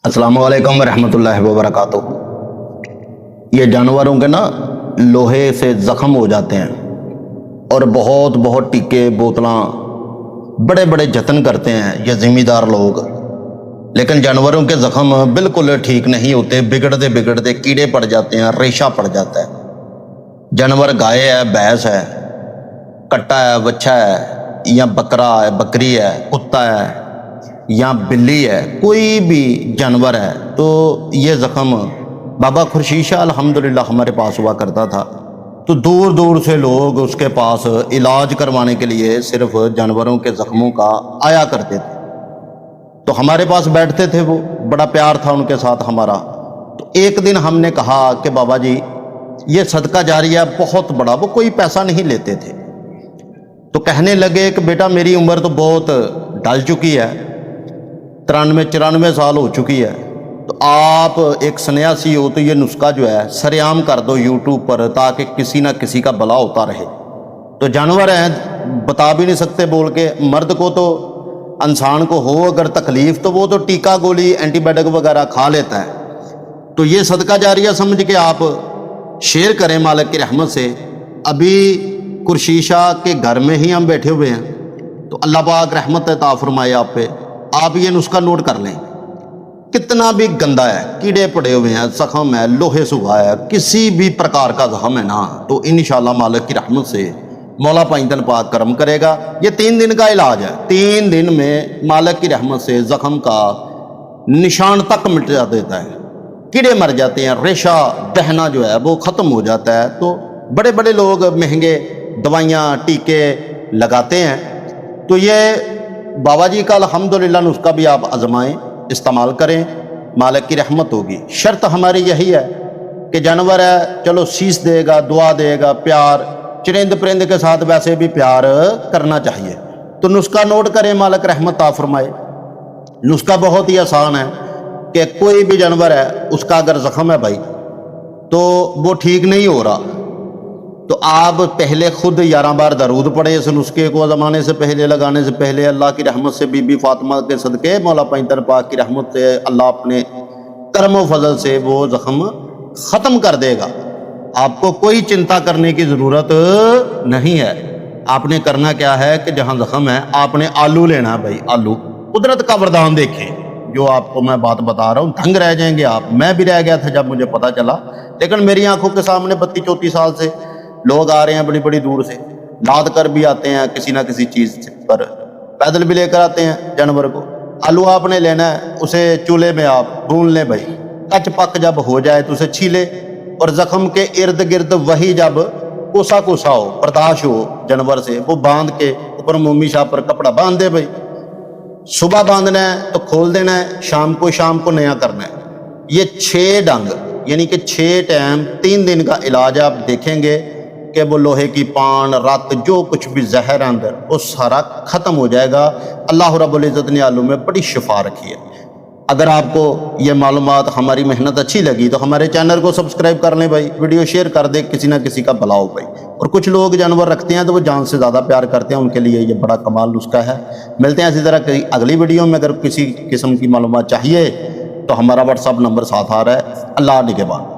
अस्सलाम वालेकुम रहमतुल्लाहि व बरकातुहू। ये जानवरों के ना लोहे से ज़ख़म हो जाते हैं और बहुत बहुत टीके बोतलां बड़े बड़े जतन करते हैं ये ज़िम्मेदार लोग, लेकिन जानवरों के ज़ख़म बिल्कुल ठीक नहीं होते। बिगड़ते बिगड़ते कीड़े पड़ जाते हैं, रेशा पड़ जाता है। जानवर गाय है, भैंस है, कट्टा है, बच्चा है, या बकरा है, बकरी है, कुत्ता है या बिल्ली है, कोई भी जानवर है, तो ये ज़ख़म बाबा खुर्शीद शाह अल्हम्दुलिल्लाह हमारे पास हुआ करता था। तो दूर दूर से लोग उसके पास इलाज करवाने के लिए सिर्फ जानवरों के ज़ख़मों का आया करते थे। तो हमारे पास बैठते थे, वो बड़ा प्यार था उनके साथ हमारा। तो एक दिन हमने कहा कि बाबा जी ये सदका जारिया बहुत बड़ा, वो कोई पैसा नहीं लेते थे। तो कहने लगे कि बेटा मेरी उम्र तो बहुत ढल चुकी है, 93-94 साल हो चुकी है, तो आप एक सन्यासी हो, तो ये नुस्खा जो है सरेआम कर दो यूट्यूब पर, ताकि किसी ना किसी का भला होता रहे। तो जानवर हैं, बता भी नहीं सकते बोल के। मर्द को तो, इंसान को हो अगर तकलीफ़, तो वो तो टीका गोली एंटीबायोटिक वगैरह खा लेता है। तो ये सदका जारिया समझ के आप शेयर करें मालिक की रहमत से। अभी खुर्शीद शाह के घर में ही हम बैठे हुए हैं, तो अल्लाह पाक रहमत अता फरमाए आप पे। आप ये नुस्खा नोट कर लें, कितना भी गंदा है, कीड़े पड़े हुए हैं, ज़ख़म है, लोहे से हुआ है, किसी भी प्रकार का ज़ख़म है ना, तो इंशाअल्लाह मालिक की रहमत से मौला पाइंतन पाक करम करेगा। ये 3 दिन का इलाज है। 3 दिन में मालिक की रहमत से ज़ख़म का निशान तक मिट देता है, कीड़े मर जाते हैं, रेशा बहना जो है वो ख़त्म हो जाता है। तो बड़े बड़े लोग महंगे दवाइयाँ टीके लगाते हैं, तो ये बाबा जी का अल्हम्दुलिल्लाह नुस्खा भी आप आजमाएं, इस्तेमाल करें, मालिक की रहमत होगी। शर्त हमारी यही है कि जानवर है, चलो सीस देगा, दुआ देगा, प्यार, चरिंद परिंद के साथ वैसे भी प्यार करना चाहिए। तो नुस्खा नोट करें, मालिक रहमत अता फरमाए। नुस्खा बहुत ही आसान है कि कोई भी जानवर है, उसका अगर ज़ख़म है भाई, तो वो ठीक नहीं हो रहा, तो आप पहले खुद 11 बार दरूद पढ़े इस नुस्खे को ज़माने से पहले, लगाने से पहले। अल्लाह की रहमत से बीबी फातिमा के सदके मौला पाइंतर पाक की रहमत से अल्लाह अपने करम व फजल से वो ज़ख़म ख़त्म कर देगा। आपको कोई चिंता करने की ज़रूरत नहीं है। आपने करना क्या है कि जहाँ ज़ख़म है आपने आलू लेना है भाई, आलू। कुदरत का वरदान देखें, जो आपको मैं बात बता रहा हूँ, दंग रह जाएंगे आप। मैं भी रह गया था जब मुझे पता चला, लेकिन मेरी आंखों के सामने 32-34 साल से लोग आ रहे हैं बड़ी बड़ी दूर से, लाद कर भी आते हैं किसी ना किसी चीज़ पर, पैदल भी लेकर आते हैं जानवर को। आलू आपने लेना है, उसे चूल्हे में आप भून लें भाई, कच पक जब हो जाए तो उसे छीले, और ज़ख़म के इर्द गिर्द वही जब कोसा कोसा हो, बर्दाश्त हो जानवर से, वो बांध के ऊपर मोमी शाह पर कपड़ा बांध दे भाई। सुबह बांधना है तो खोल देना है, शाम को नया करना है। ये 6 डंग यानी कि 6 टाइम 3 दिन का इलाज। आप देखेंगे कि वो लोहे की पान, रत, जो कुछ भी जहर अंदर, वो सारा ख़त्म हो जाएगा। अल्लाह रब्बुल इज़्ज़त ने आलू में बड़ी शिफा रखी है। अगर आपको ये मालूमात, हमारी मेहनत अच्छी लगी तो हमारे चैनल को सब्सक्राइब कर लें भाई, वीडियो शेयर कर दे, किसी ना किसी का भला हो भाई। और कुछ लोग जानवर रखते हैं तो वो जान से ज़्यादा प्यार करते हैं, उनके लिए ये बड़ा कमाल नुस्खा है। मिलते हैं इसी तरह की अगली वीडियो में। अगर किसी किस्म की मालूमात चाहिए तो हमारा व्हाट्सअप नंबर साथ आ रहा है। अल्लाह निगहबान।